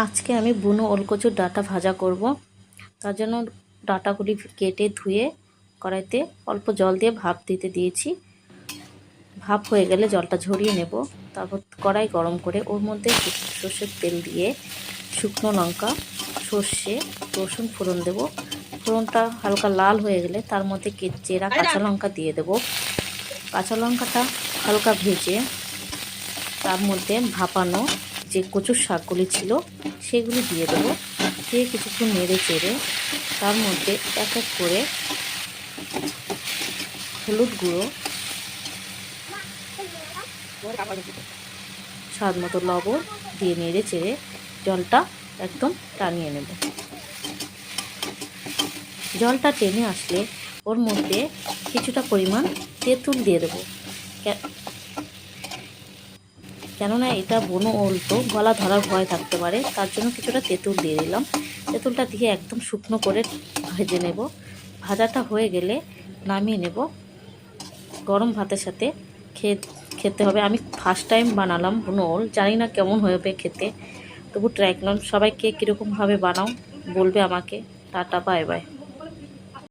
আজকে আমি বুনো ওলকচুর ডাঁটা ভাজা করব। তার জন্য ডাঁটাগুলি কেটে ধুয়ে কড়াইতে অল্প জল দিয়ে ভাপ দিতে দিয়েছি। ভাপ হয়ে গেলে জলটা ঝরিয়ে নেব। তারপর কড়াই গরম করে ওর মধ্যে সর্ষের তেল দিয়ে শুকনো লঙ্কা, সর্ষে, রসুন ফোড়ন দেব। ফোড়নটা হালকা লাল হয়ে গেলে তার মধ্যে চেরা কাঁচা লঙ্কা দিয়ে দেব। কাঁচা লঙ্কাটা হালকা ভেজে তার মধ্যে ভাপানো যে কচুর শাকগুলি ছিল সেগুলি দিয়ে দেবো। দিয়ে কিছুক্ষণ নেড়ে চেড়ে তার মধ্যে এক এক করে হলুদ গুঁড়ো, স্বাদ মতো লবণ দিয়ে নেড়ে চেড়ে জলটা একদম টানিয়ে নেব। জলটা টেনে আসলে ওর মধ্যে কিছুটা পরিমাণ তেঁতুল দিয়ে দেবো। কেননা এটা বুনো ওল তো গলা ধরার ভয় থাকতে পারে, তার জন্য কিছুটা তেঁতুল দিয়ে দিলাম। তেঁতুলটা দিয়ে একদম শুকনো করে ভেজে নেব। ভাজাটা হয়ে গেলে নামিয়ে নেব। গরম ভাতের সাথে খেতে হবে। আমি ফার্স্ট টাইম বানালাম বুনো ওল, জানি না কেমন হবে খেতে, তবু ট্রাই করলাম। সবাইকে কীরকমভাবে বানাও বলবে আমাকে। Tata, bye bye.